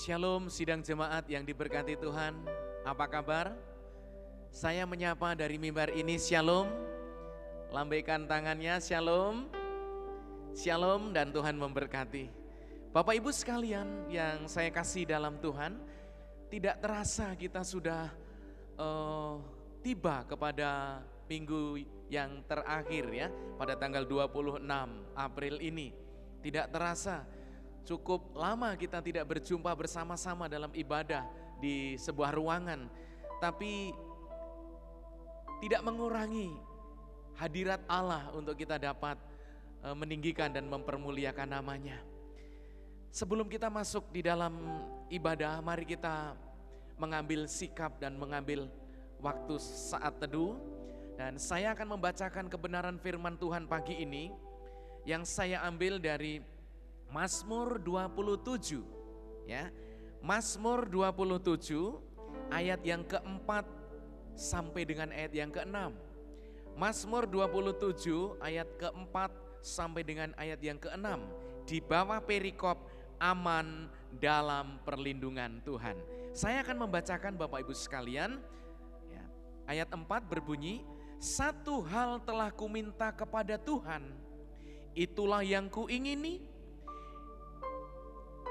Shalom sidang jemaat yang diberkati Tuhan. Apa kabar? Saya menyapa dari mimbar ini, Shalom. Lambaikan tangannya, Shalom. Shalom dan Tuhan memberkati. Bapak Ibu sekalian yang saya kasih dalam Tuhan, tidak terasa kita sudah tiba kepada minggu yang terakhir ya, pada tanggal 26 April ini. Tidak terasa, cukup lama kita tidak berjumpa bersama-sama dalam ibadah di sebuah ruangan. Tapi tidak mengurangi hadirat Allah untuk kita dapat meninggikan dan mempermuliakan namanya. Sebelum kita masuk di dalam ibadah, mari kita mengambil sikap dan mengambil waktu saat teduh. Dan saya akan membacakan kebenaran firman Tuhan pagi ini yang saya ambil dari Mazmur 27 ya. Mazmur 27 ayat yang keempat sampai dengan ayat yang keenam. Mazmur 27 ayat keempat sampai dengan ayat yang keenam. Di bawah perikop aman dalam perlindungan Tuhan. Saya akan membacakan Bapak Ibu sekalian ya. Ayat 4 berbunyi, satu hal telah kuminta kepada Tuhan, itulah yang kuingini,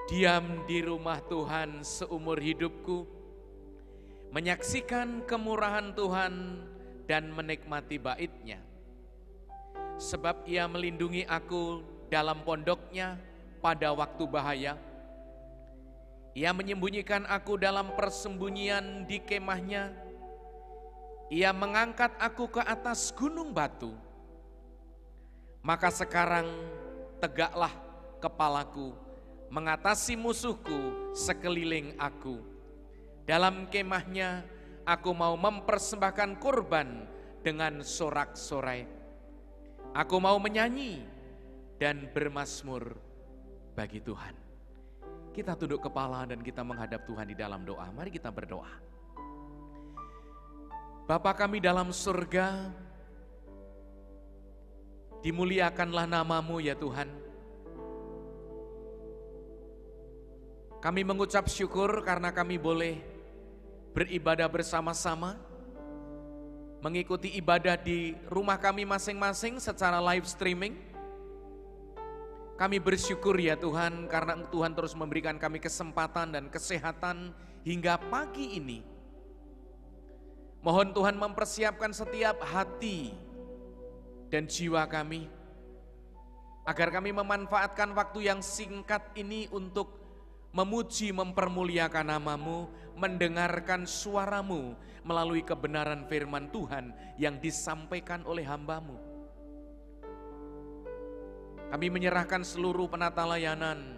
diam di rumah Tuhan seumur hidupku, menyaksikan kemurahan Tuhan dan menikmati bait-Nya. Sebab Ia melindungi aku dalam pondok-Nya pada waktu bahaya. Ia menyembunyikan aku dalam persembunyian di kemah-Nya. Ia mengangkat aku ke atas gunung batu. Maka sekarang tegaklah kepalaku mengatasi musuhku sekeliling aku. Dalam kemah-Nya aku mau mempersembahkan kurban dengan sorak-sorai. Aku mau menyanyi dan bermazmur bagi Tuhan. Kita tunduk kepala dan kita menghadap Tuhan di dalam doa. Mari kita berdoa. Bapa kami dalam surga, dimuliakanlah nama-Mu ya Tuhan. Kami mengucap syukur karena kami boleh beribadah bersama-sama, mengikuti ibadah di rumah kami masing-masing secara live streaming. Kami bersyukur ya Tuhan karena Tuhan terus memberikan kami kesempatan dan kesehatan hingga pagi ini. Mohon Tuhan mempersiapkan setiap hati dan jiwa kami, agar kami memanfaatkan waktu yang singkat ini untuk memuji mempermuliakan nama-Mu, mendengarkan suara-Mu melalui kebenaran firman Tuhan yang disampaikan oleh hamba-Mu. Kami menyerahkan seluruh penata layanan,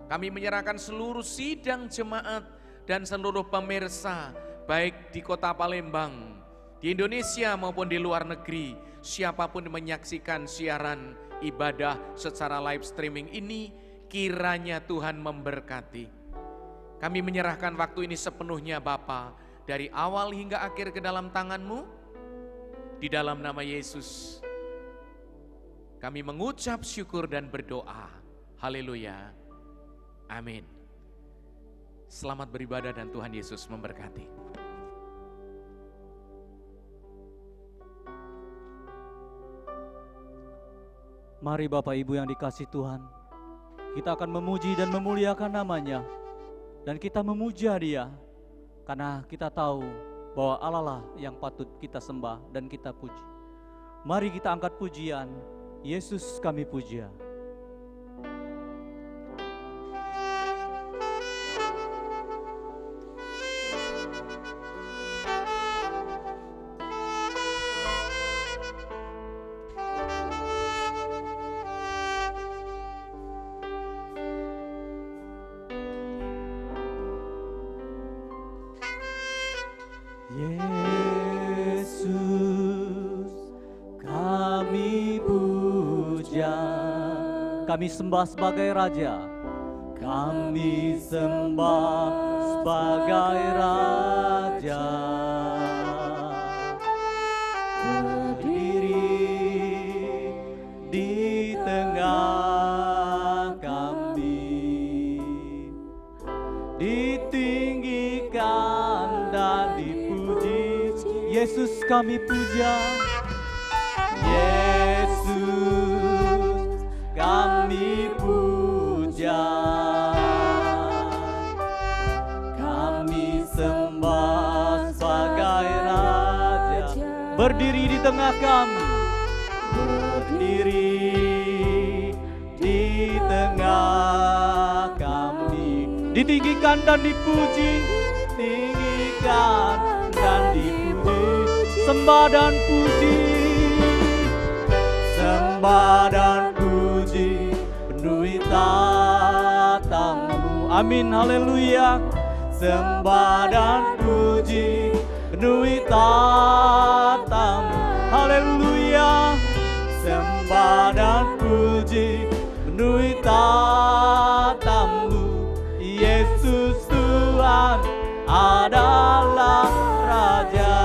kami menyerahkan seluruh sidang jemaat dan seluruh pemirsa, baik di kota Palembang, di Indonesia maupun di luar negeri, siapapun yang menyaksikan siaran ibadah secara live streaming ini, kiranya Tuhan memberkati. Kami menyerahkan waktu ini sepenuhnya Bapa, dari awal hingga akhir ke dalam tangan-Mu, di dalam nama Yesus. Kami mengucap syukur dan berdoa. Haleluya. Amin. Selamat beribadah dan Tuhan Yesus memberkati. Mari Bapak Ibu yang dikasih Tuhan, kita akan memuji dan memuliakan nama-Nya. Dan kita memuja Dia, karena kita tahu bahwa Allah lah yang patut kita sembah dan kita puji. Mari kita angkat pujian, Yesus kami puja. Kami sembah sebagai Raja, kami sembah sebagai Raja, berdiri di tengah kami, di Yesus kami puja, Yesus kami puja, kami sembah sebagai Raja. Berdiri di tengah kami, berdiri di tengah kami, ditinggikan dan dipuji, tinggikan dan dipuji, sembah dan puji, sembah dan puji, penuhi tatamu. Amin, haleluya. Sembah dan puji, penuhi tatamu. Haleluya. Sembah dan puji, penuhi tatamu. Yesus Tuhan adalah Raja.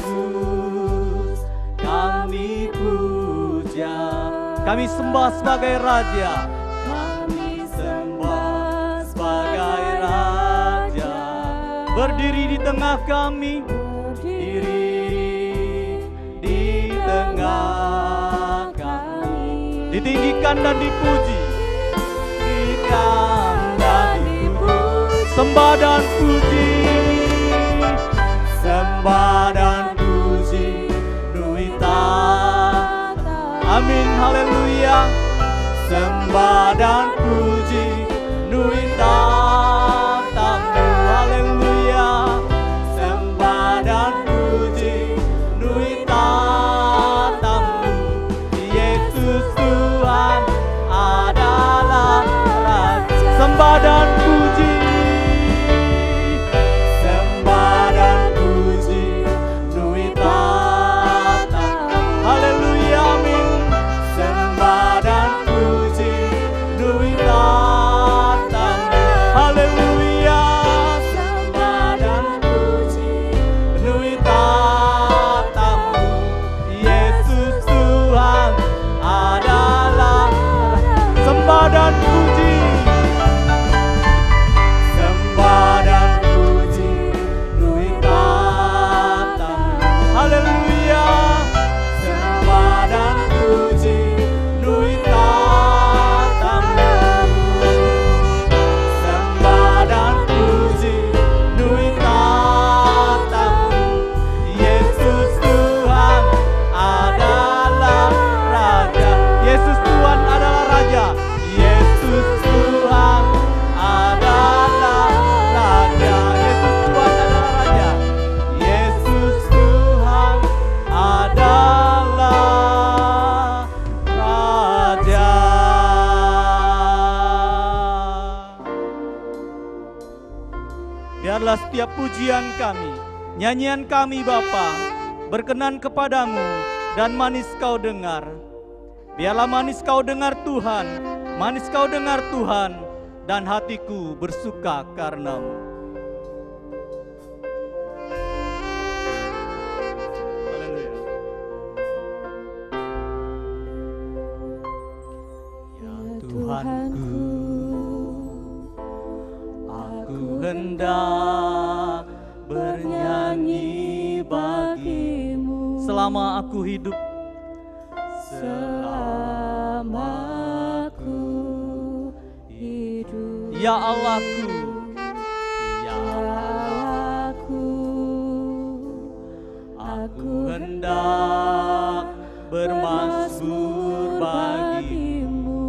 Yesus kami puja, kami sembah sebagai Raja. Kami sembah sebagai Raja. Berdiri di tengah kami, berdiri di tengah kami, ditinggikan dan dipuji, ditinggikan dan dipuji, sembah dan puji, sembah dan puji, penuhi tatamu. Amin, haleluya. Sembah dan puji, penuhi tatamu. Haleluya. Sembah dan puji, penuhi tatamu. Yesus Tuhan adalah Raja. Sembah dan puji, sembah dan puji, penuhi tatamu. Haleluya, amin. Sembah dan puji, penuhi tatamu. Haleluya. Sembah dan puji, penuhi tatamu. Yesus Tuhan adalah sembah dan puji, sembah dan puji, penuhi tatamu. Haleluya. Sembah dan puji, penuhi tatamu. Sembah dan puji, penuhi tatamu. Yesus Tuhan adalah Raja. Yesus Tuhan adalah Raja. Yesus Tuhan adalah Raja. Yesus Tuhan adalah Raja. Yesus Tuhan adalah Raja. Biarlah setiap pujian kami, nyanyian kami Bapa, berkenan kepadamu dan manis kau dengar. Biarlah manis kau dengar Tuhan, manis kau dengar Tuhan, dan hatiku bersuka karenamu. Haleluya. Ya Tuhanku, aku hendak bernyanyi bagimu selama aku hidup, selama aku hidup. Ya Allahku, ya Allahku, aku hendak bermazmur bagimu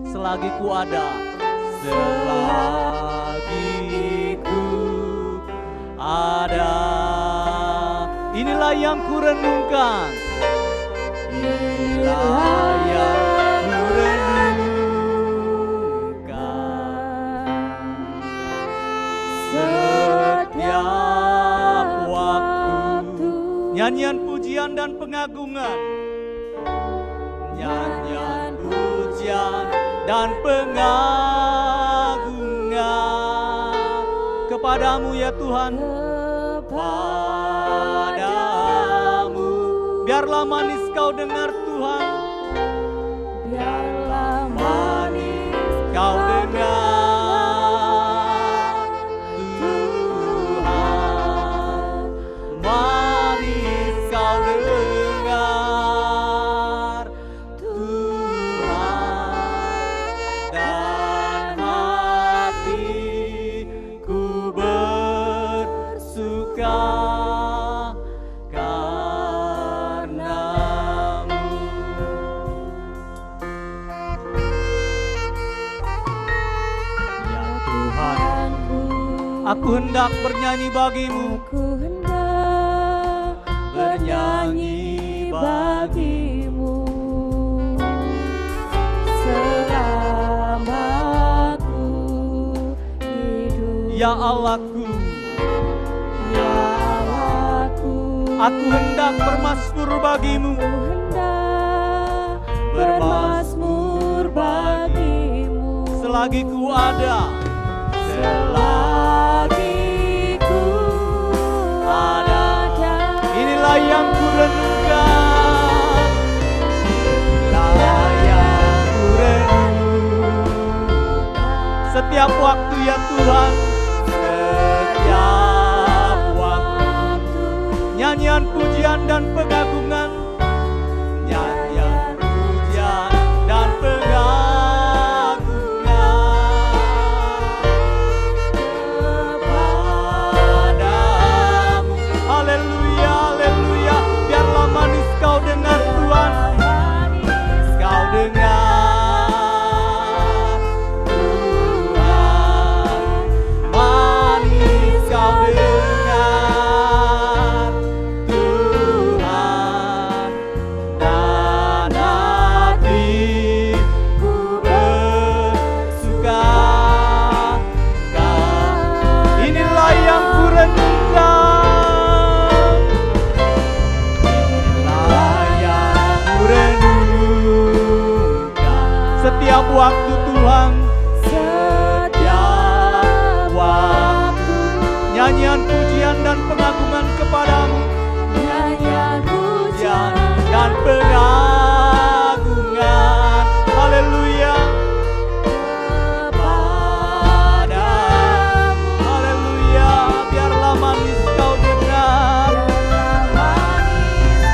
selagi ku ada, selagi ku ada. Inilah yang ku renungkan, inilah yang ku renungkan setiap waktu. Nyanyian pujian dan pengagungan, nyanyian pujian dan pengagungan kepadamu ya Tuhan, kepadamu. Biarlah manis kau dengar Tuhan, biarlah manis kau Aku hendak bernyanyi bagimu. Aku hendak bernyanyi bagimu selama aku hidup. Ya Allahku, Ya Allahku, aku hendak bermazmur bagimu. aku hendak bermazmur bagimu Selagi ku ada, selagi ku ada. inilah yang ku renungkan. Inilah yang ku renungkan. Setiap waktu ya Tuhan, setiap waktu. Nyanyian pujian dan pengagungan, nyanyian pujian dan pengagungan. Kepadamu. Haleluya, haleluya. Biarlah manis kau dengar Tuhan, kau dengar Tuhan, manis kau dengar Tuhan, dan hatiku bersuka. Inilah yang ku renungkan, inilah yang ku renungkan. Setiap waktu Tuhan, setiap waktu. Nyanyian pujian dan pengagungan kepadamu, Nyanyian pujian pujian dan pengagungan. Haleluya. Kepadamu. Haleluya. Biarlah manis kau dengar,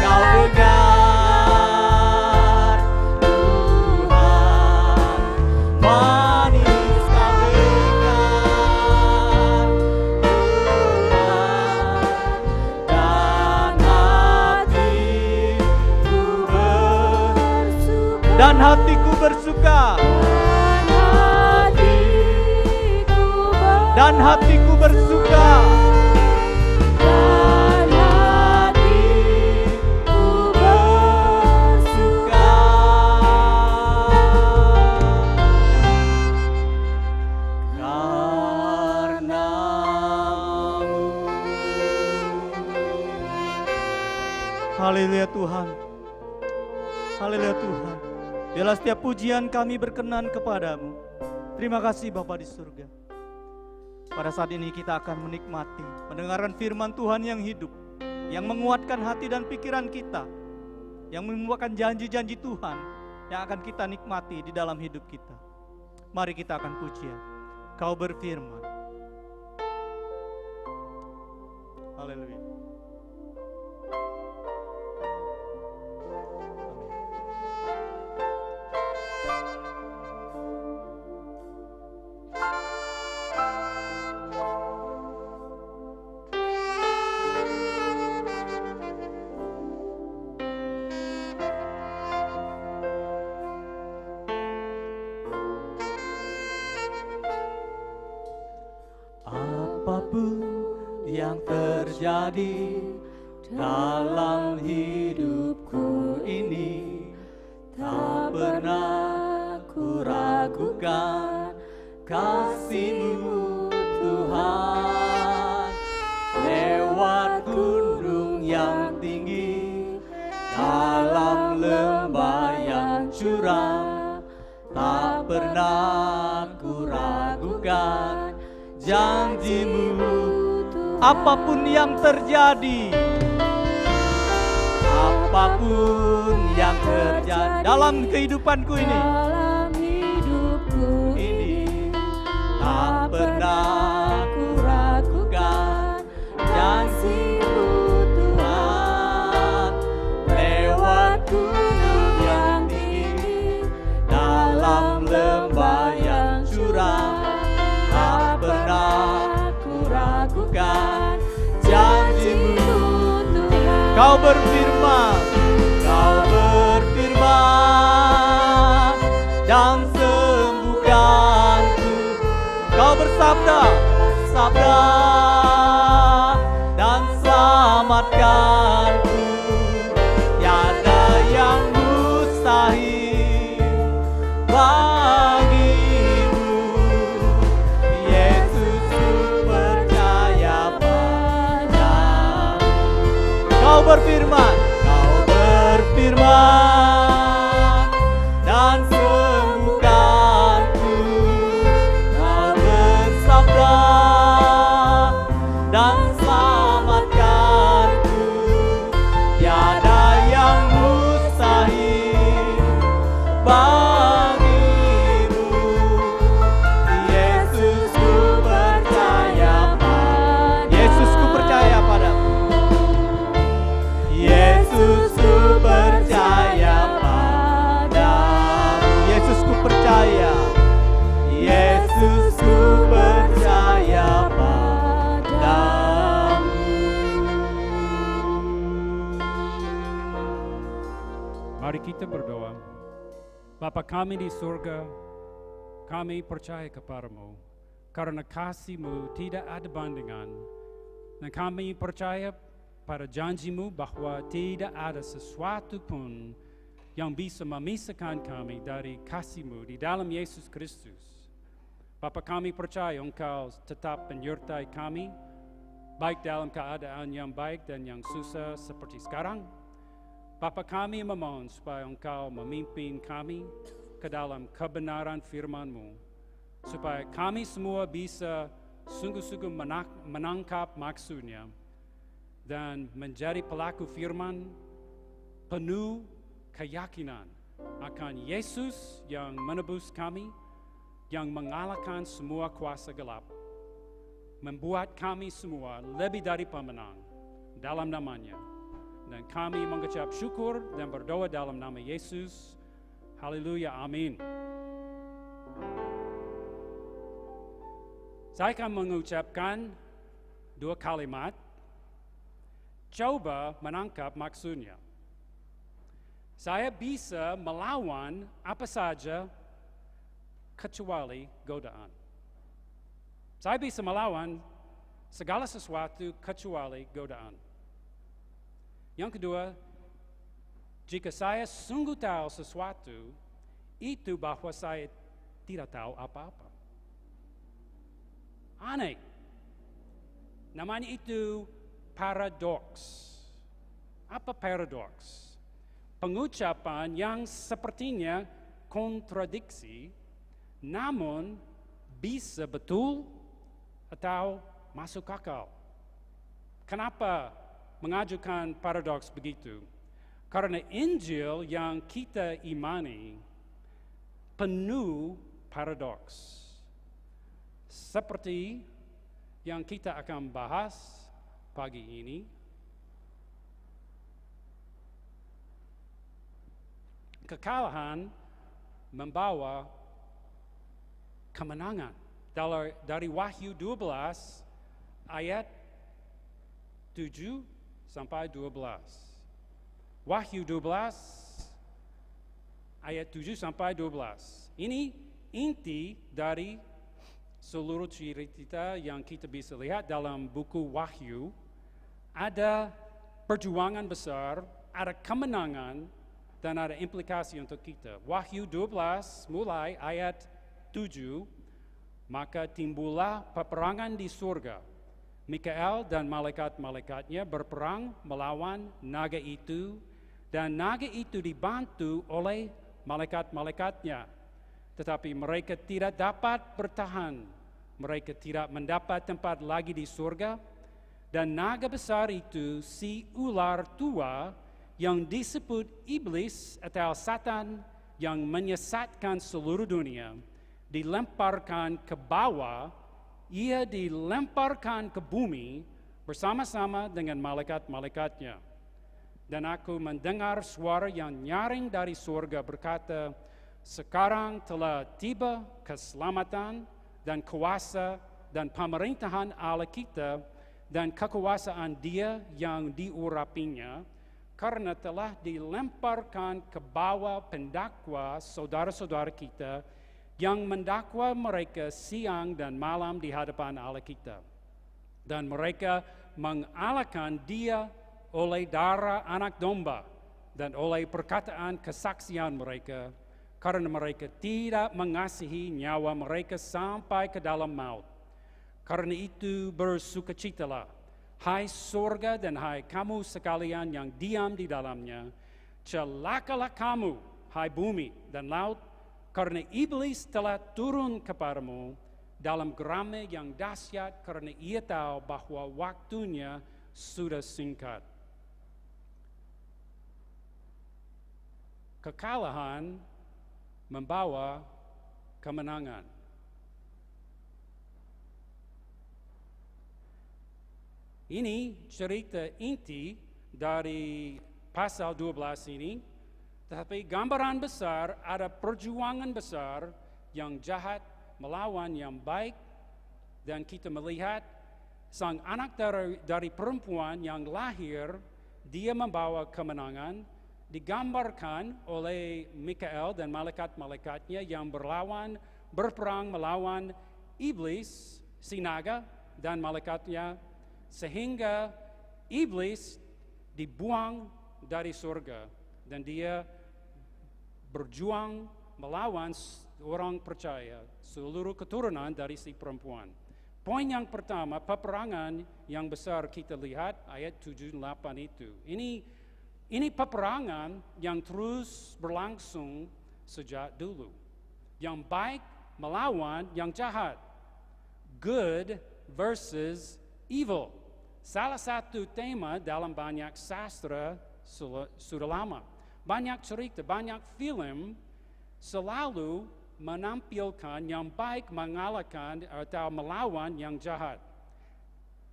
kau dengar Tuhan, manis kau dengar Tuhan, dan hatiku bersuka, dan hatiku bersuka. dan hatiku bersuka. Haleluya Tuhan, haleluya Tuhan. Biarlah setiap pujian kami berkenan kepadamu. Terima kasih Bapa di surga. Pada saat ini kita akan menikmati, mendengarkan firman Tuhan yang hidup, yang menguatkan hati dan pikiran kita, yang membuahkan janji-janji Tuhan yang akan kita nikmati di dalam hidup kita. Mari kita akan pujian. Kau berfirman. Haleluya. Apapun yang terjadi dalam hidupku ini, tak pernah ku ragukan kasih-Mu Tuhan. Lewat gunung yang tinggi, dalam lembah yang curam, tak pernah ku ragukan janji-Mu. Apapun yang terjadi, apapun yang terjadi dalam kehidupanku ini, Dalam hidupku ini tak pernah ku ragukan janji-Mu Tuhan. Lewat gunung yang tinggi, dalam lembah yang curam, tak pernah ku ragukan janji-Mu. Kau berfirman, Kau berfirman dan sembuhkanku. Kau bersabda, bersabda dan selamatkanku. Tiada yang mustahil bagimu, Yesus, ku percaya padamu. Kau berfirman dan sembuhkanku. Kau bersabda dan selamatkanku. Tiada yang mustahil bagimu, Yesus, ku percaya padamu. Yesus, ku percaya padamu. Yesus, ku percaya padamu. Yesus, ku percaya. Yesus, ku percaya padamu. Mari kita berdoa. Bapa kami di surga, kami percaya kepadamu, karena kasih-Mu tidak ada bandingan. Dan kami percaya pada janji-Mu bahwa tidak ada sesuatu pun yang bisa memisahkan kami dari kasih-Mu di dalam Yesus Kristus. Bapa kami percaya Engkau tetap menyertai kami, baik dalam keadaan yang baik dan yang susah seperti sekarang. Bapa kami memohon supaya Engkau memimpin kami ke dalam kebenaran firman-Mu, supaya kami semua bisa sungguh-sungguh menangkap maksudnya dan menjadi pelaku firman penuh keyakinan akan Yesus yang menebus kami, yang mengalahkan semua kuasa gelap, membuat kami semua lebih dari pemenang dalam namanya. Dan kami mengucap syukur dan berdoa dalam nama Yesus. Haleluya, amin. Saya akan mengucapkan 2 kalimat. Coba menangkap maksudnya. Saya bisa melawan apa saja kecuali godaan. Saya bisa melawan segala sesuatu kecuali godaan. Yang kedua, jika saya sungguh tahu sesuatu, itu bahwa saya tidak tahu apa-apa. Aneh. Namanya itu paradoks. Apa paradoks? Pengucapan yang sepertinya kontradiksi, namun bisa betul atau masuk akal. Kenapa mengajukan paradoks begitu? Karena Injil yang kita imani penuh paradoks. Seperti yang kita akan bahas pagi ini. Kekalahan membawa kemenangan. Dari Wahyu 12 ayat 7 sampai 12. Wahyu 12 ayat 7 sampai 12. Ini inti dari seluruh cerita yang kita bisa lihat dalam buku Wahyu. Ada perjuangan besar, ada kemenangan, dan ada implikasi untuk kita. Wahyu 12 mulai ayat 7, maka timbullah peperangan di surga. Mikael dan malaikat-malaikatnya berperang melawan naga itu, dan naga itu dibantu oleh malaikat-malaikatnya. Tetapi mereka tidak dapat bertahan. Mereka tidak mendapat tempat lagi di surga. Dan naga besar itu, si ular tua yang disebut iblis atau Satan yang menyesatkan seluruh dunia, dilemparkan ke bawah. Ia dilemparkan ke bumi bersama-sama dengan malaikat-malaikatnya. Dan aku mendengar suara yang nyaring dari surga berkata, sekarang telah tiba keselamatan dan kuasa dan pemerintahan Allah kita dan kekuasaan Dia yang diurapinya, karena telah dilemparkan ke bawah pendakwa saudara-saudara kita yang mendakwa mereka siang dan malam di hadapan Allah kita. Dan mereka mengalahkan dia oleh darah anak domba dan oleh perkataan kesaksian mereka, karena mereka tidak mengasihi nyawa mereka sampai ke dalam maut. Karena itu bersukacitalah, hai surga dan hai kamu sekalian yang diam di dalamnya. Celakalah kamu, hai bumi dan laut, karena iblis telah turun kepadamu dalam geramnya yang dahsyat, karena ia tahu bahwa waktunya sudah singkat. Kekalahan membawa kemenangan. Ini cerita inti dari pasal 12 ini, tetapi gambaran besar ada perjuangan besar yang jahat melawan yang baik, dan kita melihat sang anak dari perempuan yang lahir, dia membawa kemenangan, digambarkan oleh Mikael dan malaikat-malaikatnya yang berperang melawan iblis, si naga dan malaikatnya, sehingga iblis dibuang dari surga dan dia berjuang melawan orang percaya, seluruh keturunan dari si perempuan. Poin yang pertama, peperangan yang besar kita lihat ayat 7-8 itu. Ini peperangan yang terus berlangsung sejak dulu. Yang baik melawan yang jahat. Good versus evil. Salah satu tema dalam banyak sastra sudah lama. Banyak cerita, banyak film selalu menampilkan yang baik mengalahkan atau melawan yang jahat.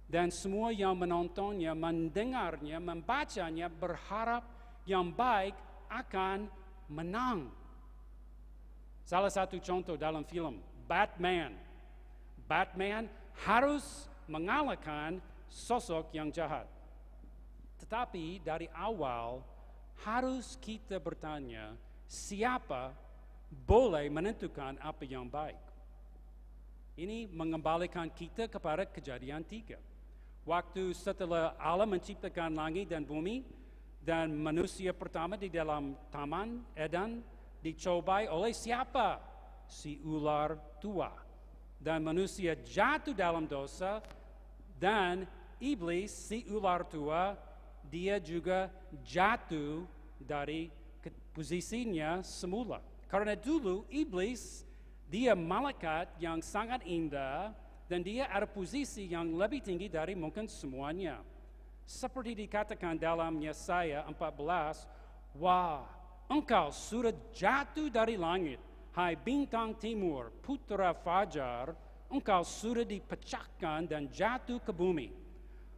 Dan semua yang menontonnya, mendengarnya, membacanya berharap yang baik akan menang. Salah satu contoh dalam film, Batman. Batman harus mengalahkan sosok yang jahat. Tetapi dari awal harus kita bertanya, siapa boleh menentukan apa yang baik? Ini mengembalikan kita kepada Kejadian 3. Waktu setelah Allah menciptakan langit dan bumi, dan manusia pertama di dalam Taman Eden dicobai oleh siapa? Si ular tua. Dan manusia jatuh dalam dosa, dan iblis, si ular tua, dia juga jatuh dari posisinya semula. Karena dulu iblis, dia malaikat yang sangat indah, dan dia ada posisi yang lebih tinggi dari mungkin semuanya. Seperti dikatakan dalam Yesaya 14, wah, engkau sudah jatuh dari langit, hai bintang timur, putra fajar, engkau sudah dipecahkan dan jatuh ke bumi.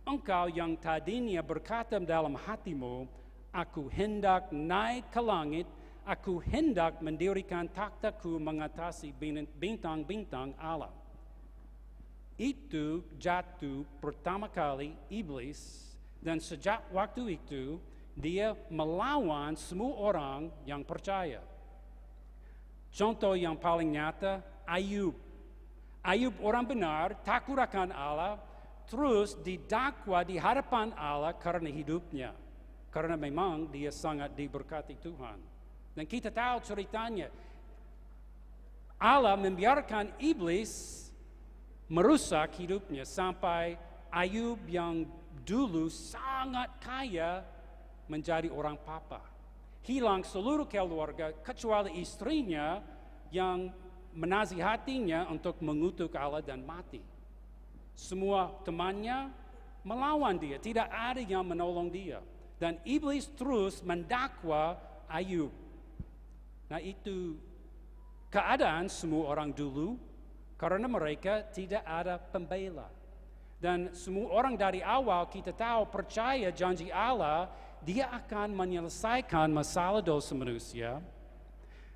Engkau yang tadinya berkata dalam hatimu, aku hendak naik ke langit, aku hendak mendirikan takhtaku mengatasi bintang-bintang Allah. Itu jatuh pertama kali iblis, dan sejak waktu itu dia melawan semua orang yang percaya. Contoh yang paling nyata, Ayub. Ayub orang benar, takut akan Allah, terus didakwa di hadapan Allah karena hidupnya. Karena memang dia sangat diberkati Tuhan. Dan kita tahu ceritanya, Allah membiarkan iblis merusak hidupnya sampai Ayub yang dulu sangat kaya menjadi orang papa. Hilang seluruh keluarga kecuali istrinya yang menasihatinya untuk mengutuk Allah dan mati. Semua temannya melawan dia, tidak ada yang menolong dia. Dan iblis terus mendakwa Ayub. Nah itu keadaan semua orang dulu, karena mereka tidak ada pembela. Dan semua orang dari awal kita tahu percaya janji Allah, dia akan menyelesaikan masalah dosa manusia.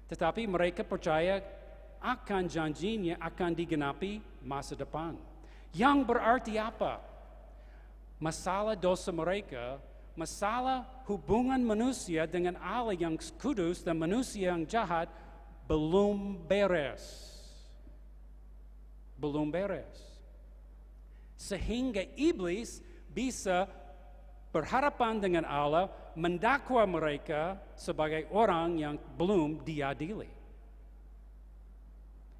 Tetapi mereka percaya akan janjinya akan digenapi masa depan. Yang berarti apa? Masalah dosa mereka, masalah hubungan manusia dengan Allah yang kudus dan manusia yang jahat belum beres. Belum beres. Sehingga iblis bisa berhadapan dengan Allah, mendakwa mereka sebagai orang yang belum diadili.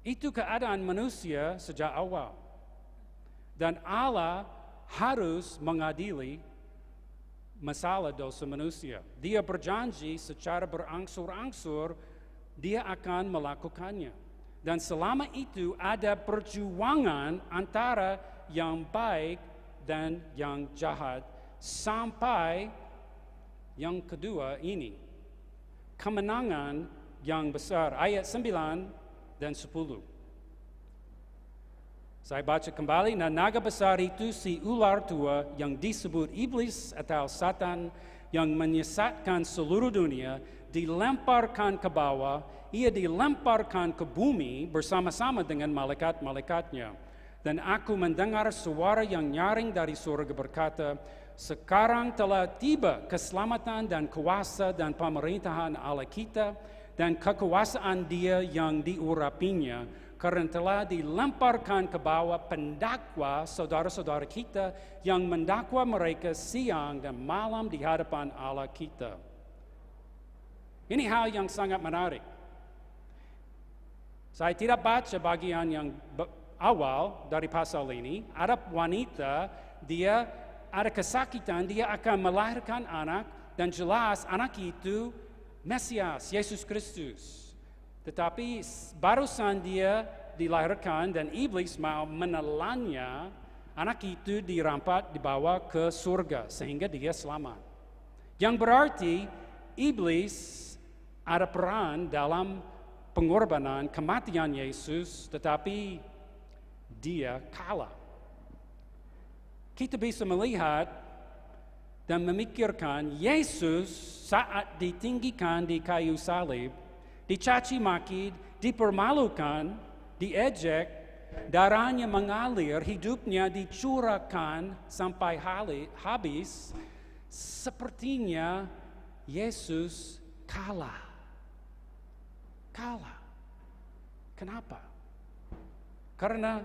Itu keadaan manusia sejak awal. Dan Allah harus mengadili masalah dosa manusia. Dia berjanji secara berangsur-angsur dia akan melakukannya. Dan selama itu ada perjuangan antara yang baik dan yang jahat. Sampai yang kedua ini, kemenangan yang besar. Ayat 9 dan 10. Saya baca kembali, nah naga besar itu si ular tua yang disebut iblis atau Satan yang menyesatkan seluruh dunia, dilemparkan ke bawah, ia dilemparkan ke bumi bersama-sama dengan malaikat-malaikatnya. Dan aku mendengar suara yang nyaring dari surga berkata, sekarang telah tiba keselamatan dan kuasa dan pemerintahan Allah kita dan kekuasaan dia yang diurapinya, karena telah dilemparkan ke bawah pendakwa saudara-saudara kita yang mendakwa mereka siang dan malam di hadapan Allah kita. Ini hal yang sangat menarik. Saya tidak baca bagian yang awal dari pasal ini. Ada wanita, dia ada kesakitan, dia akan melahirkan anak, dan jelas anak itu Mesias, Yesus Kristus. Tetapi barusan dia dilahirkan dan iblis mau menelannya, anak itu dirampas dibawa ke surga sehingga dia selamat. Yang berarti iblis ada peran dalam pengorbanan kematian Yesus, tetapi dia kalah. Kita bisa melihat dan memikirkan Yesus saat ditinggikan di kayu salib, dicaci maki, dipermalukan, diejek, darahnya mengalir, hidupnya dicurahkan sampai habis, sepertinya Yesus kalah. Kenapa? Karena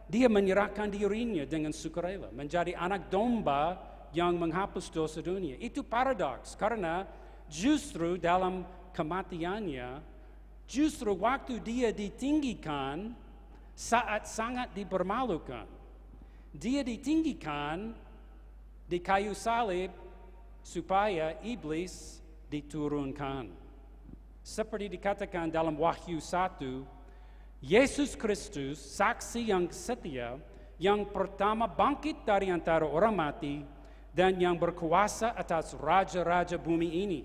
dia menyerahkan dirinya dengan sukarela, menjadi anak domba yang menghapus dosa dunia. Itu paradoks, karena justru dalam kematiannya, justru waktu dia ditinggikan, saat sangat dipermalukan. Dia ditinggikan di kayu salib supaya iblis diturunkan. Seperti dikatakan dalam Wahyu 1, Yesus Kristus, saksi yang setia, yang pertama bangkit dari antara orang mati, dan yang berkuasa atas raja-raja bumi ini.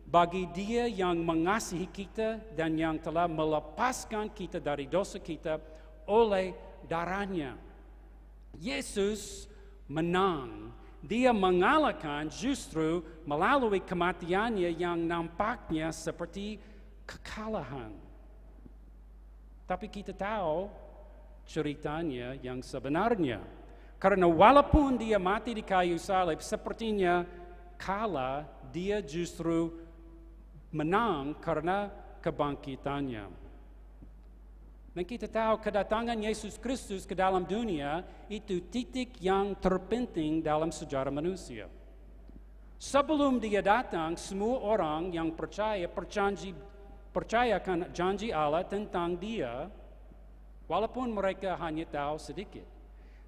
Bagi dia yang mengasihi kita dan yang telah melepaskan kita dari dosa kita oleh darahnya. Yesus menang. Dia mengalahkan justru melalui kematiannya yang nampaknya seperti kekalahan. Tapi kita tahu ceritanya yang sebenarnya. Karena walaupun dia mati di kayu salib, sepertinya kalah, dia justru menang karena kebangkitannya. Dan kita tahu kedatangan Yesus Kristus ke dalam dunia itu titik yang terpenting dalam sejarah manusia. Sebelum dia datang, semua orang yang percayakan janji Allah tentang dia, walaupun mereka hanya tahu sedikit.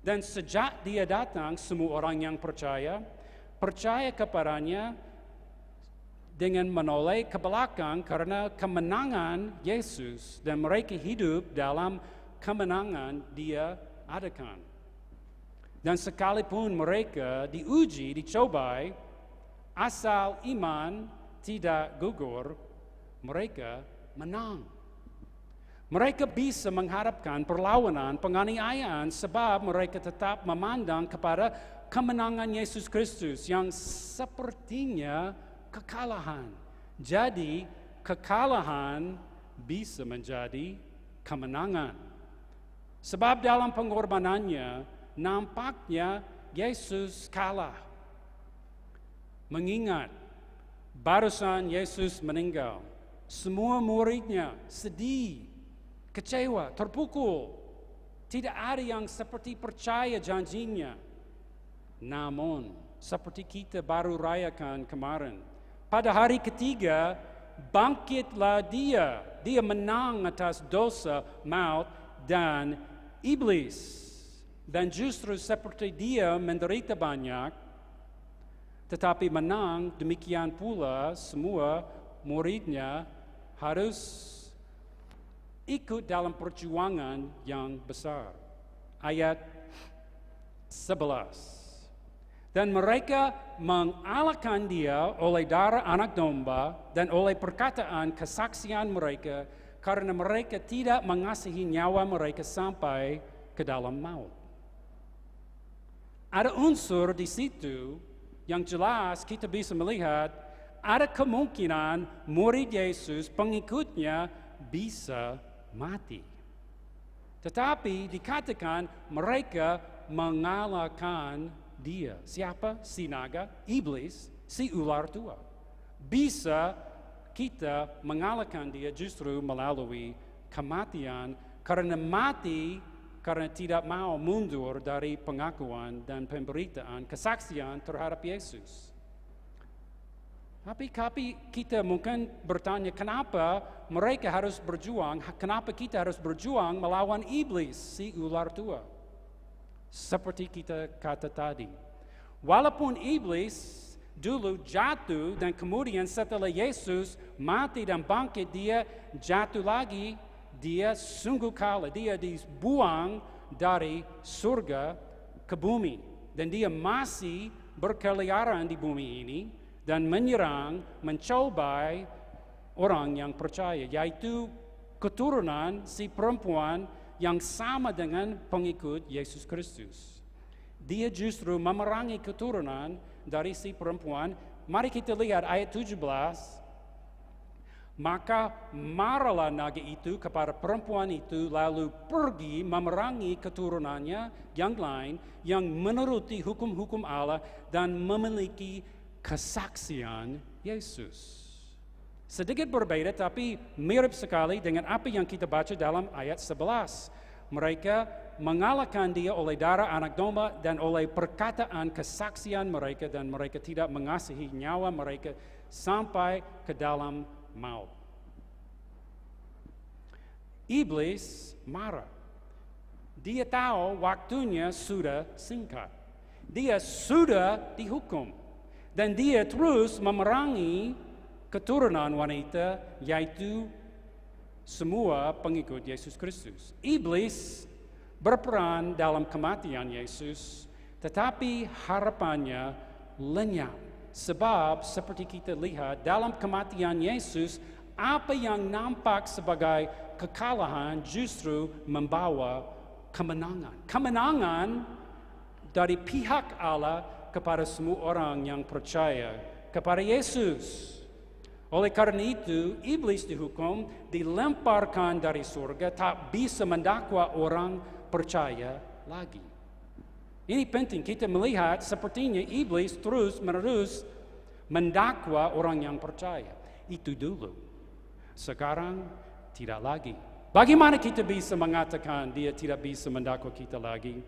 Dan sejak dia datang, semua orang yang percaya kepadanya dengan menoleh ke belakang karena kemenangan Yesus, dan mereka hidup dalam kemenangan dia adakan. Dan sekalipun mereka diuji, dicobai, asal iman tidak gugur, mereka menang. Mereka bisa menghadapkan perlawanan, penganiayaan, sebab mereka tetap memandang kepada kemenangan Yesus Kristus yang sepertinya kekalahan. Jadi kekalahan bisa menjadi kemenangan. Sebab dalam pengorbanannya nampaknya Yesus kalah. Mengingat barusan Yesus meninggal, semua muridnya sedih, kecewa, terpukul. Tidak ada yang seperti percaya janjinya. Namun, seperti kita baru rayakan kemarin, pada hari ketiga, bangkitlah dia. Dia menang atas dosa, maut, dan iblis. Dan justru seperti dia menderita banyak, tetapi menang, demikian pula semua muridnya harus ikut dalam perjuangan yang besar. Ayat 11. Dan mereka mengalahkan dia oleh darah anak domba dan oleh perkataan kesaksian mereka, karena mereka tidak mengasihi nyawa mereka sampai ke dalam maut. Ada unsur di situ yang jelas kita bisa melihat ada kemungkinan murid Yesus, pengikutnya bisa mati. Tetapi dikatakan mereka mengalahkan dia. Siapa? Si naga, iblis, si ular tua. Bisa kita mengalahkan dia justru melalui kematian, karena mati karena tidak mau mundur dari pengakuan dan pemberitaan kesaksian terhadap Yesus. Tapi kita mungkin bertanya, kenapa mereka harus berjuang, kenapa kita harus berjuang melawan iblis, si ular tua? Seperti kita kata tadi, walaupun iblis dulu jatuh dan kemudian setelah Yesus mati dan bangkit, dia jatuh lagi, dia sungguh kalah, dia dibuang dari surga ke bumi. Dan dia masih berkeliaran di bumi ini dan menyerang, mencobai orang yang percaya, yaitu keturunan si perempuan yang sama dengan pengikut Yesus Kristus. Dia justru memerangi keturunan dari si perempuan. Mari kita lihat ayat 17. Maka marahlah naga itu kepada perempuan itu, lalu pergi memerangi keturunannya yang lain yang menuruti hukum-hukum Allah dan memiliki kesaksian Yesus. Sedikit berbeda tapi mirip sekali dengan apa yang kita baca dalam ayat 11. Mereka mengalahkan dia oleh darah anak domba dan oleh perkataan kesaksian mereka, dan mereka tidak mengasihi nyawa mereka sampai ke dalam maut. Iblis marah. Dia tahu waktunya sudah singkat. Dia sudah dihukum. Dan dia terus memerangi keturunan wanita, yaitu semua pengikut Yesus Kristus. Iblis berperan dalam kematian Yesus, tetapi harapannya lenyap. Sebab seperti kita lihat dalam kematian Yesus, apa yang nampak sebagai kekalahan justru membawa kemenangan. Kemenangan dari pihak Allah kepada semua orang yang percaya kepada Yesus. Oleh karena itu, iblis dihukum, dilemparkan dari surga, tak bisa mendakwa orang percaya lagi. Ini penting kita melihat sepertinya iblis terus-menerus mendakwa orang yang percaya. Itu dulu. Sekarang tidak lagi. Bagaimana kita bisa mengatakan dia tidak bisa mendakwa kita lagi?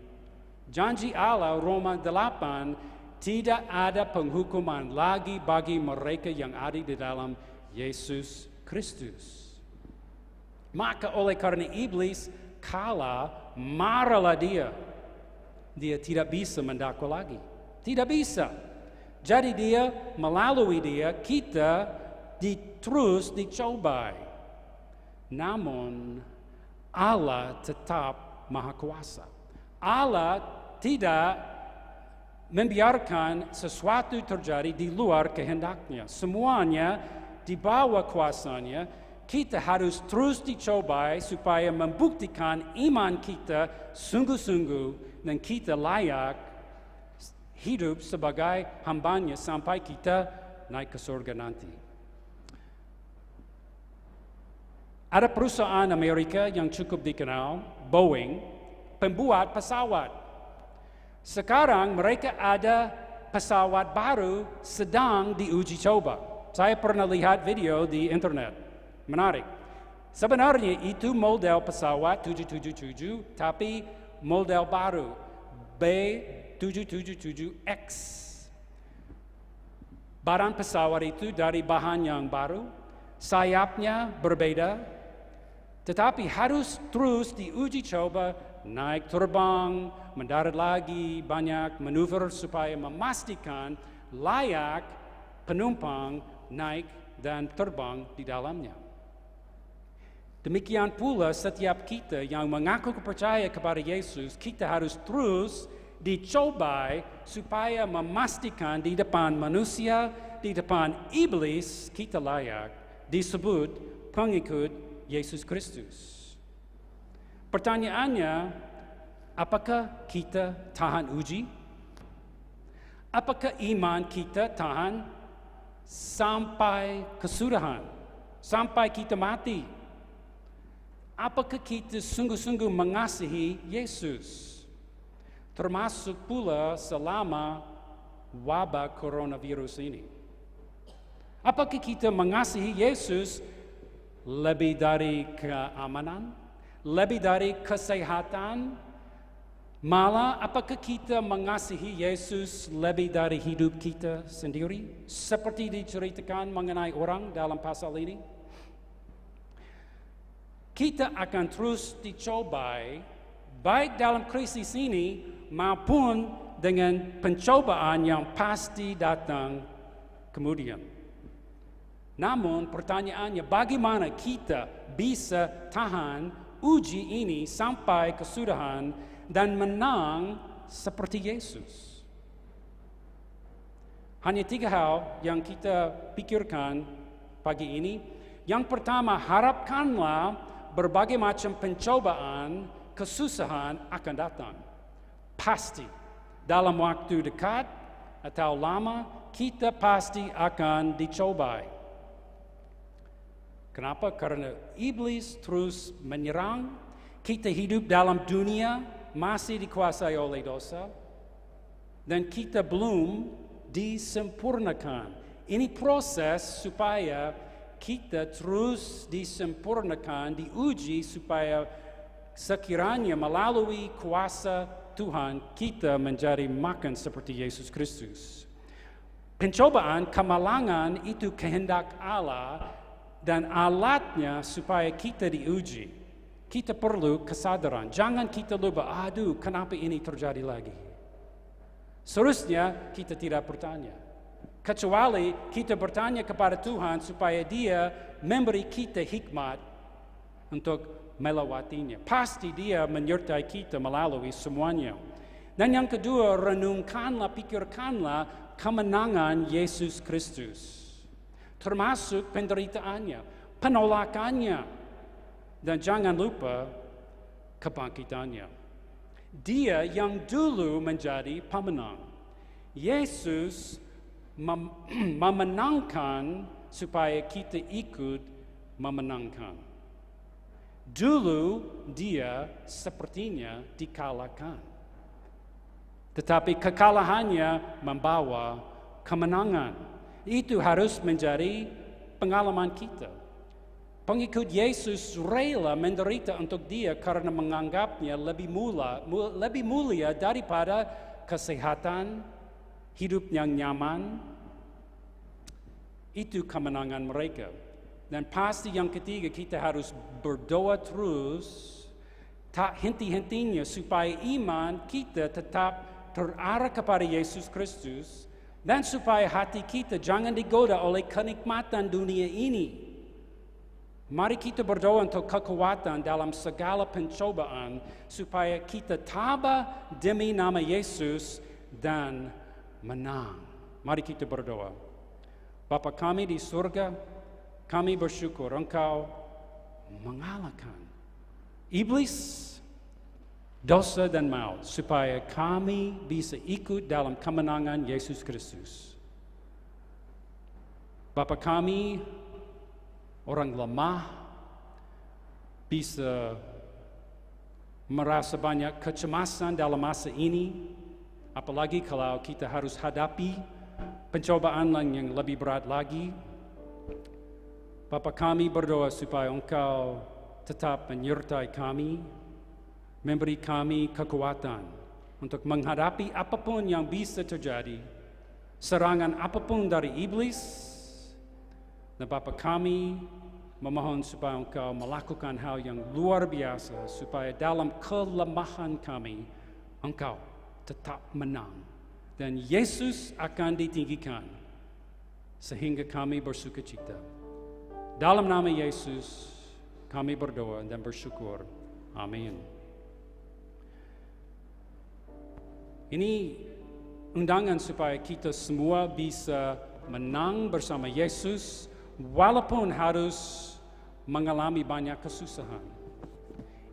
Janji Allah Roma 8, tidak ada penghukuman lagi bagi mereka yang ada di dalam Yesus Kristus. Maka oleh karena iblis kalah, marahlah dia. Dia tidak bisa mendakwa lagi. Tidak bisa. Jadi dia, melalui dia, kita terus dicobai. Namun Allah tetap Maha Kuasa. Allah tidak membiarkan sesuatu terjadi di luar kehendaknya. Semuanya di bawah kuasanya. Kita harus terus dicobai supaya membuktikan iman kita sungguh-sungguh dan kita layak hidup sebagai hambanya sampai kita naik ke surga nanti. Ada perusahaan Amerika yang cukup dikenal, Boeing, pembuat pesawat. Sekarang mereka ada pesawat baru sedang diuji coba. Saya pernah lihat video di internet. Menarik. Sebenarnya itu model pesawat 777, tapi model baru, B777X. Badan pesawat itu dari bahan yang baru, sayapnya berbeda, tetapi harus terus diuji coba, naik terbang, mendarat lagi, banyak manuver supaya memastikan layak penumpang naik dan terbang di dalamnya. Demikian pula setiap kita yang mengaku percaya kepada Yesus, kita harus terus dicobai supaya memastikan di depan manusia, di depan iblis, kita layak disebut pengikut Yesus Kristus. Pertanyaannya, apakah kita tahan uji? Apakah iman kita tahan sampai kesudahan, sampai kita mati? Apakah kita sungguh-sungguh mengasihi Yesus? Termasuk pula selama wabah coronavirus ini. Apakah kita mengasihi Yesus lebih dari keamanan, lebih dari kesehatan? Malah, apakah kita mengasihi Yesus lebih dari hidup kita sendiri? Seperti diceritakan mengenai orang dalam pasal ini. Kita akan terus dicobai, baik dalam krisis ini maupun dengan pencobaan yang pasti datang kemudian. Namun pertanyaannya, bagaimana kita bisa tahan uji ini sampai kesudahan dan menang seperti Yesus? Hanya 3 hal yang kita pikirkan pagi ini. Yang pertama, harapkanlah berbagai macam pencobaan, kesusahan akan datang. Pasti dalam waktu dekat atau lama kita pasti akan dicobai. Kenapa? Karena iblis terus menyerang. Kita hidup dalam dunia masih dikuasai oleh dosa dan kita belum disempurnakan. Ini proses supaya kita terus disempurnakan, diuji supaya sekiranya melalui kuasa Tuhan kita menjadi makan seperti Yesus Kristus. Pencobaan, kemalangan itu kehendak Allah dan alatnya supaya kita diuji. Kita perlu kesadaran. Jangan kita lupa, aduh kenapa ini terjadi lagi. Seharusnya kita tidak bertanya. Kecuali kita bertanya kepada Tuhan supaya Dia memberi kita hikmat untuk melewatinya. Pasti Dia menyertai kita melalui semuanya. Dan yang kedua, renungkanlah, pikirkanlah kemenangan Yesus Kristus. Termasuk penderitaannya, penolakannya, dan jangan lupa kebangkitannya. Dia yang dulu menjadi pemenang. Yesus memenangkan supaya kita ikut memenangkan. Dulu dia sepertinya dikalahkan. Tetapi kekalahannya membawa kemenangan. Itu harus menjadi pengalaman kita. Pengikut Yesus rela menderita untuk dia karena menganggapnya lebih mulia daripada kesehatan, hidup yang nyaman. Itu kemenangan mereka. Dan pasti yang ketiga, kita harus berdoa terus, tak henti-hentinya supaya iman kita tetap terarah kepada Yesus Kristus dan supaya hati kita jangan digoda oleh kenikmatan dunia ini. Mari kita berdoa untuk kekuatan dalam segala pencobaan supaya kita tabah demi nama Yesus dan menang. Mari kita berdoa. Bapa kami di surga, kami bersyukur Engkau mengalahkan iblis, dosa dan maut, supaya kami bisa ikut dalam kemenangan Yesus Kristus. Bapa kami, orang lemah, bisa merasa banyak kecemasan dalam masa ini, apalagi kalau kita harus hadapi pencobaan yang lebih berat lagi. Bapa kami berdoa supaya Engkau tetap menyertai kami, memberi kami kekuatan untuk menghadapi apapun yang bisa terjadi, serangan apapun dari iblis. Dan Bapa kami memohon supaya Engkau melakukan hal yang luar biasa, supaya dalam kelemahan kami, Engkau tetap menang. Dan Yesus akan ditinggikan, sehingga kami bersukacita. Dalam nama Yesus, kami berdoa dan bersyukur. Amin. Ini undangan supaya kita semua bisa menang bersama Yesus, walaupun harus mengalami banyak kesusahan.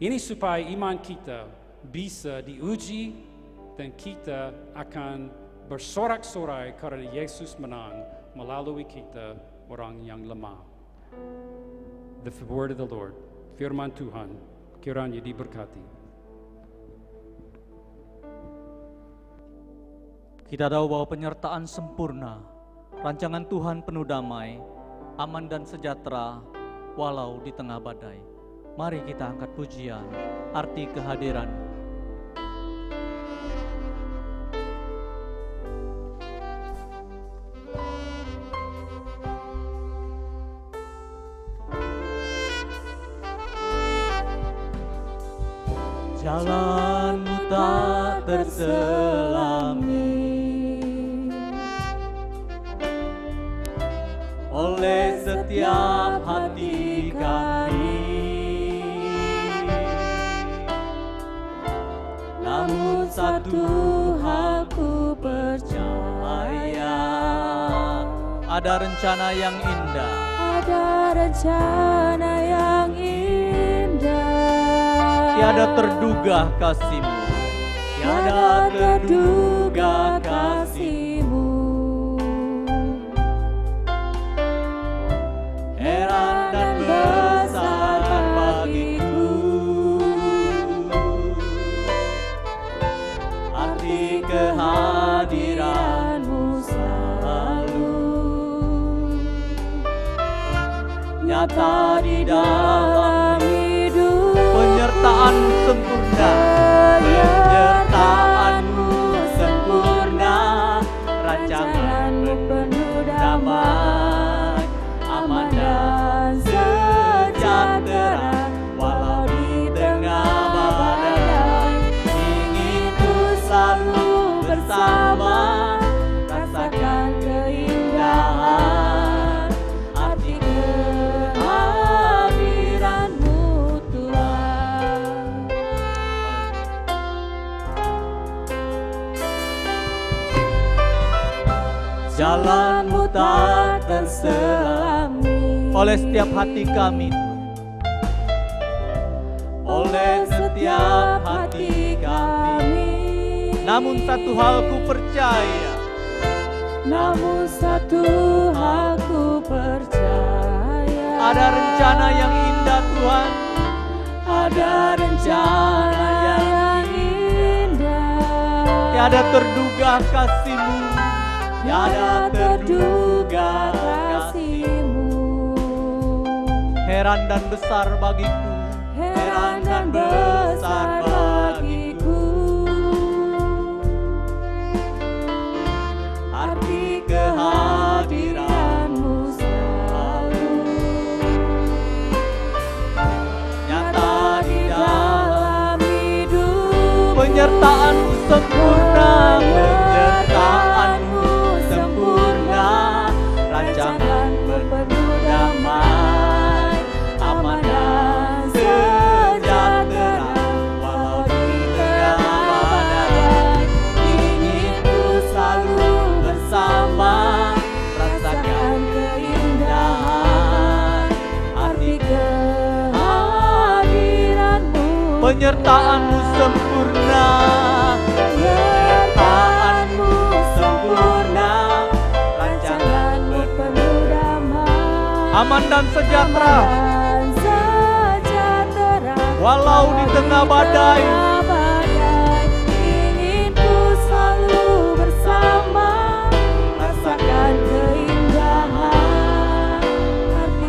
Ini supaya iman kita bisa diuji dan kita akan bersorak-sorai karena Yesus menang melalui kita, orang yang lemah. The word of the Lord, firman Tuhan, kiranya diberkati. Kita tahu bahwa penyertaan sempurna, rancangan Tuhan penuh damai, aman dan sejahtera, walau di tengah badai. Mari kita angkat pujian, arti kehadiran. Jalanmu tak terselami oleh setiap hati kami, namun satu hal ku percaya, ada rencana yang indah, Ada rencana yang indah, tiada terduga kasih-Mu, tiada terduga kasih-Mu. Heran dan besar bagiku arti kehadiran-Mu selalu nyata di dalam hidup. Penyertaan-Mu sempurna, penyertaan-Mu sempurna, rancangan-Mu penuh damai, aman dan sejahtera, walau di tengah badai. Ingin ku selalu bersama, rasakan keindahan arti kehadiran-Mu Tuhan. Jalan-Mu tak terselami oleh setiap hati kami, oleh setiap hati kami. Namun satu hal ku percaya, Namun satu hal ku percaya, ada rencana yang indah Tuhan, ada rencana yang indah, tiada terduga kasih-Mu, tiada terduga kasih-Mu. Heran dan besar bagiku, heran dan besar bagiku arti kehadiran-Mu selalu nyata di dalam hidup. penyertaan-Mu sempurna, penyertaan-Mu sempurna, rancangan-Mu penuh damai, aman dan sejahtera, walau di tengah badai. Ingin ku selalu bersama, rasakan keindahan arti Kehadiran-Mu, penyertaan-Mu sempurna, penyertaan-Mu sempurna, rancangan-Mu penuh damai, aman dan sejahtera, dan sejahtera, walau di tengah badai. Ingin ku selalu bersama, rasakan keindahan arti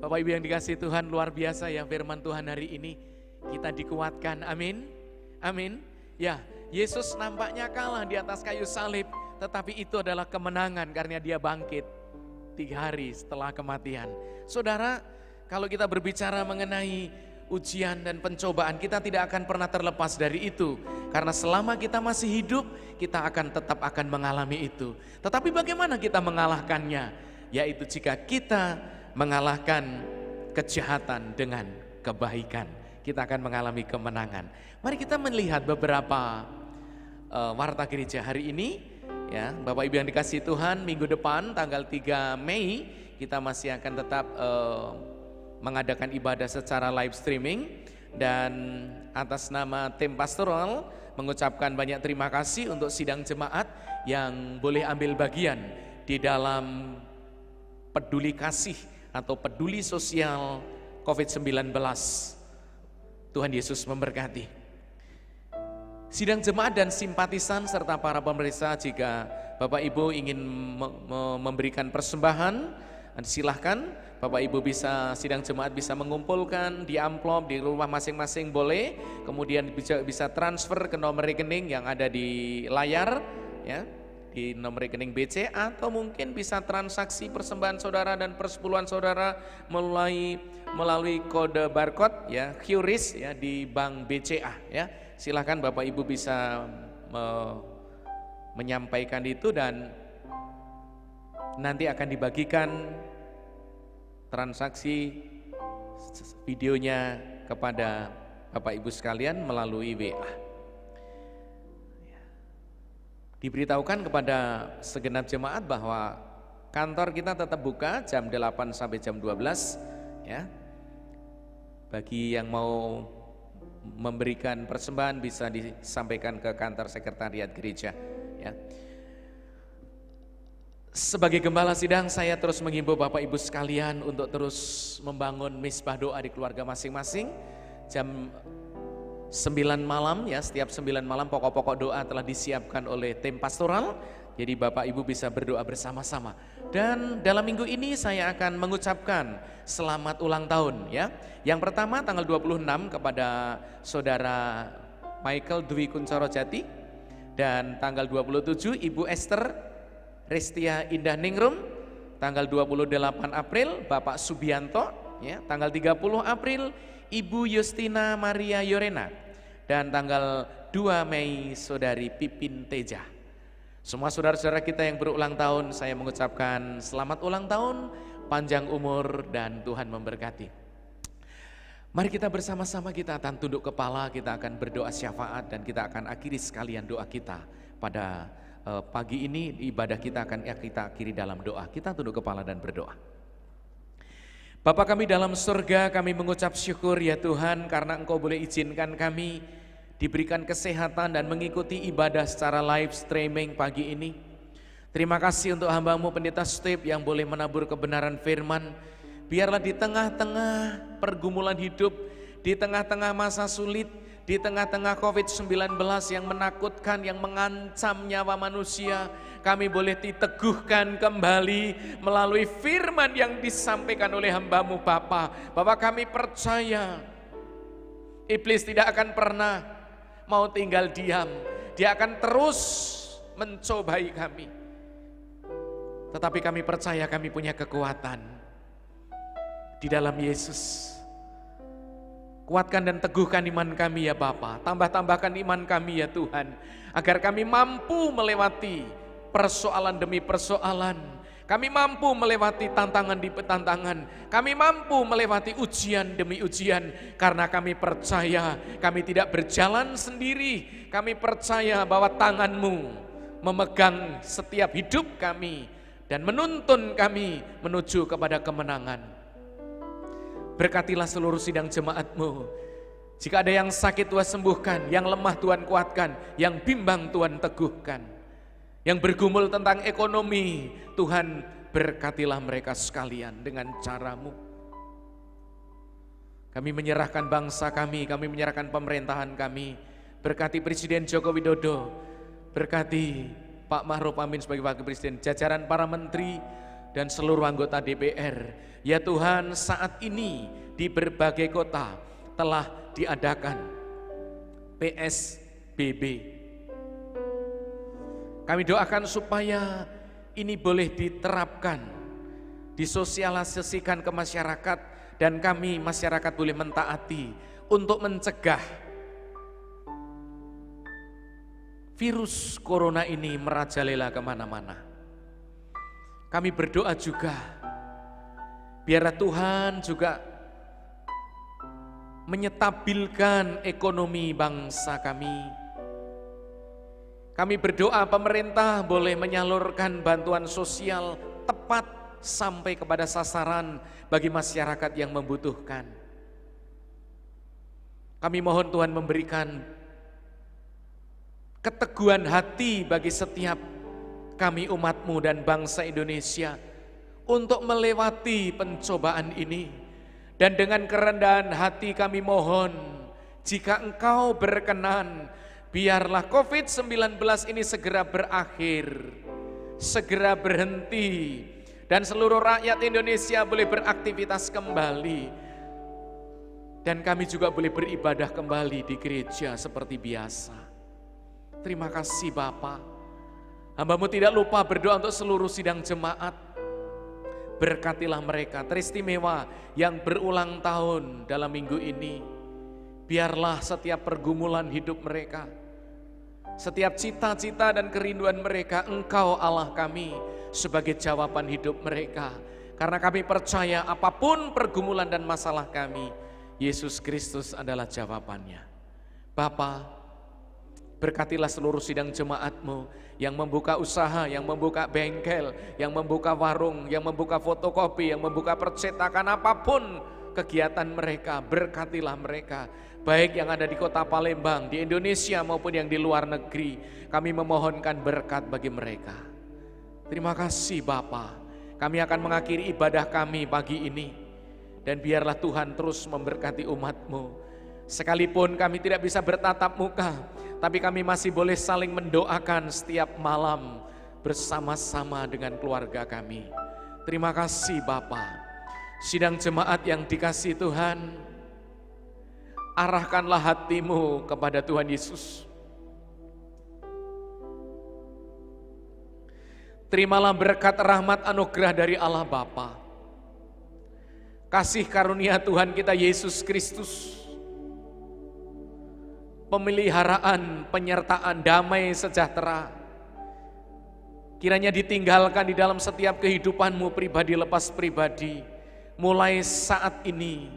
Bapak Ibu yang dikasihi Tuhan, luar biasa ya firman Tuhan hari ini. Kita dikuatkan, amin. Amin. Ya, Yesus nampaknya kalah di atas kayu salib, tetapi itu adalah kemenangan karena dia bangkit 3 hari setelah kematian. Saudara, kalau kita berbicara mengenai ujian dan pencobaan, kita tidak akan pernah terlepas dari itu. Karena selama kita masih hidup, kita akan tetap akan mengalami itu. Tetapi bagaimana kita mengalahkannya? Yaitu jika kita mengalahkan kejahatan dengan kebaikan, kita akan mengalami kemenangan. Mari kita melihat beberapa warta gereja hari ini. Ya, Bapak Ibu yang dikasihi Tuhan, minggu depan tanggal 3 Mei kita masih akan tetap mengadakan ibadah secara live streaming. Dan atas nama tim pastoral mengucapkan banyak terima kasih untuk sidang jemaat yang boleh ambil bagian di dalam peduli kasih atau peduli sosial COVID-19. Tuhan Yesus memberkati. Sidang jemaat dan simpatisan serta para pemirsa, jika Bapak Ibu ingin memberikan persembahan, silahkan Bapak Ibu bisa, sidang jemaat bisa mengumpulkan di amplop di rumah masing-masing boleh, kemudian bisa transfer ke nomor rekening yang ada di layar ya, di nomor rekening BC, atau mungkin bisa transaksi persembahan saudara dan persepuluhan saudara melalui kode barcode ya, QRIS ya, di Bank BCA ya. Silakan Bapak Ibu bisa menyampaikan itu dan nanti akan dibagikan transaksi videonya kepada Bapak Ibu sekalian melalui WA. Diberitahukan kepada segenap jemaat bahwa kantor kita tetap buka jam 8 sampai jam 12 ya. Bagi yang mau memberikan persembahan bisa disampaikan ke kantor sekretariat gereja ya. Sebagai gembala sidang, saya terus menghimbau Bapak Ibu sekalian untuk terus membangun misbah doa di keluarga masing-masing. Jam 9 malam ya, setiap 9 malam pokok-pokok doa telah disiapkan oleh tim pastoral. Jadi Bapak Ibu bisa berdoa bersama-sama. Dan dalam minggu ini saya akan mengucapkan selamat ulang tahun ya. Yang pertama tanggal 26 kepada Saudara Michael Dwi Kuncoro Jati, dan tanggal 27 Ibu Esther Restia Indah Ningrum, tanggal 28 April Bapak Subianto ya, tanggal 30 April Ibu Justina Maria Yorena, dan tanggal 2 Mei Saudari Pipin Teja. Semua saudara-saudara kita yang berulang tahun, saya mengucapkan selamat ulang tahun, panjang umur dan Tuhan memberkati. Mari kita bersama-sama, kita akan tunduk kepala, kita akan berdoa syafaat, dan kita akan akhiri sekalian doa kita pada pagi ini. Ibadah kita akan kita akhiri dalam doa. Kita tunduk kepala dan berdoa. Bapa kami dalam surga, kami mengucap syukur ya Tuhan, karena Engkau boleh izinkan kami diberikan kesehatan dan mengikuti ibadah secara live streaming pagi ini. Terima kasih untuk hamba-Mu Pendeta Steve yang boleh menabur kebenaran firman. Biarlah di tengah-tengah pergumulan hidup, di tengah-tengah masa sulit, di tengah-tengah COVID-19 yang menakutkan, yang mengancam nyawa manusia, kami boleh diteguhkan kembali melalui firman yang disampaikan oleh hamba-Mu Bapa. Bapa, kami percaya iblis tidak akan pernah mau tinggal diam. Dia akan terus mencobai kami. Tetapi kami percaya kami punya kekuatan di dalam Yesus. Kuatkan dan teguhkan iman kami ya Bapa. Tambah-tambahkan iman kami ya Tuhan, agar kami mampu melewati persoalan demi persoalan. Kami mampu melewati tantangan di tantangan. Kami mampu melewati ujian demi ujian, karena kami percaya kami tidak berjalan sendiri. Kami percaya bahwa tangan-Mu memegang setiap hidup kami dan menuntun kami menuju kepada kemenangan. Berkatilah seluruh sidang jemaat-Mu. Jika ada yang sakit Tuhan sembuhkan, yang lemah Tuhan kuatkan, yang bimbang Tuhan teguhkan, yang bergumul tentang ekonomi, Tuhan berkatilah mereka sekalian dengan cara-Mu. Kami menyerahkan bangsa kami menyerahkan pemerintahan kami. Berkati Presiden Joko Widodo, berkati Pak Ma'ruf Amin sebagai Wakil Presiden, jajaran para menteri, dan seluruh anggota DPR. Ya Tuhan, saat ini di berbagai kota telah diadakan PSBB. Kami doakan supaya ini boleh diterapkan, disosialisasikan ke masyarakat, dan kami masyarakat boleh mentaati untuk mencegah virus corona ini merajalela kemana-mana. Kami berdoa juga, biarlah Tuhan juga menyetabilkan ekonomi bangsa kami. Kami berdoa pemerintah boleh menyalurkan bantuan sosial tepat sampai kepada sasaran bagi masyarakat yang membutuhkan. Kami mohon Tuhan memberikan keteguhan hati bagi setiap kami umat-Mu dan bangsa Indonesia untuk melewati pencobaan ini. Dan dengan kerendahan hati kami mohon, jika Engkau berkenan, biarlah COVID-19 ini segera berakhir, segera berhenti, dan seluruh rakyat Indonesia boleh beraktivitas kembali. Dan kami juga boleh beribadah kembali di gereja seperti biasa. Terima kasih Bapa. Hamba-Mu tidak lupa berdoa untuk seluruh sidang jemaat. Berkatilah mereka, teristimewa yang berulang tahun dalam minggu ini. Biarlah setiap pergumulan hidup mereka, setiap cita-cita dan kerinduan mereka, Engkau Allah kami sebagai jawaban hidup mereka. Karena kami percaya apapun pergumulan dan masalah kami, Yesus Kristus adalah jawabannya. Bapa, berkatilah seluruh sidang jemaat-Mu yang membuka usaha, yang membuka bengkel, yang membuka warung, yang membuka fotokopi, yang membuka percetakan, apapun kegiatan mereka, berkatilah mereka. Baik yang ada di kota Palembang, di Indonesia maupun yang di luar negeri, kami memohonkan berkat bagi mereka. Terima kasih Bapa. Kami akan mengakhiri ibadah kami pagi ini, dan biarlah Tuhan terus memberkati umat-Mu. Sekalipun kami tidak bisa bertatap muka, tapi kami masih boleh saling mendoakan setiap malam bersama-sama dengan keluarga kami. Terima kasih Bapa. Sidang jemaat yang dikasihi Tuhan, arahkanlah hatimu kepada Tuhan Yesus. Terimalah berkat rahmat anugerah dari Allah Bapa, kasih karunia Tuhan kita Yesus Kristus, pemeliharaan, penyertaan, damai sejahtera, kiranya ditinggalkan di dalam setiap kehidupanmu pribadi lepas pribadi, mulai saat ini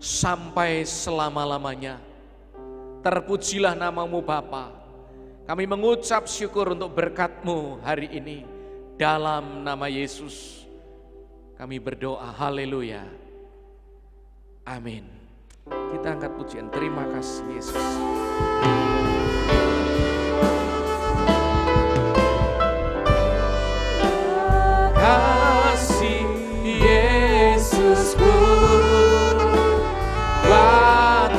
sampai selama-lamanya. Terpujilah namamu Bapa. Kami mengucap syukur untuk berkat-Mu hari ini. Dalam nama Yesus kami berdoa, haleluya, amin. Kita angkat pujian, terima kasih Yesus. Kasih Yesusku, buat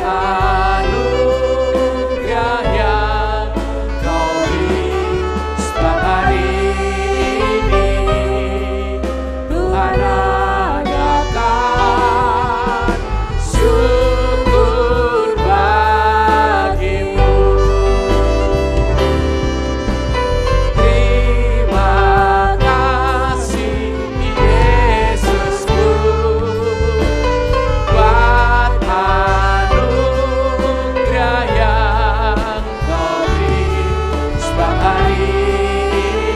anugerah yang Kau beri setiap hari ini. Tuhan adakan syukur bagimu. Terima kasih Yesusku, buat anugerah yang Kau beri setiap hari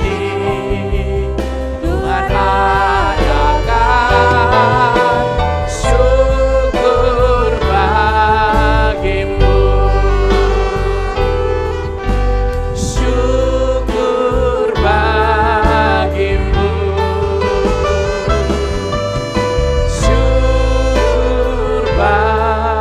ini. Tuhan adakan syukur bagimu. Syukur bagimu. Syukur bagimu.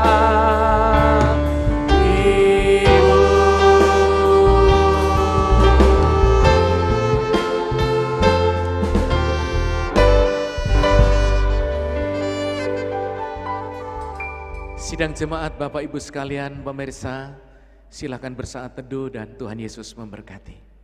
Sidang jemaat Bapak Ibu sekalian, pemirsa, silakan bersaat teduh dan Tuhan Yesus memberkati.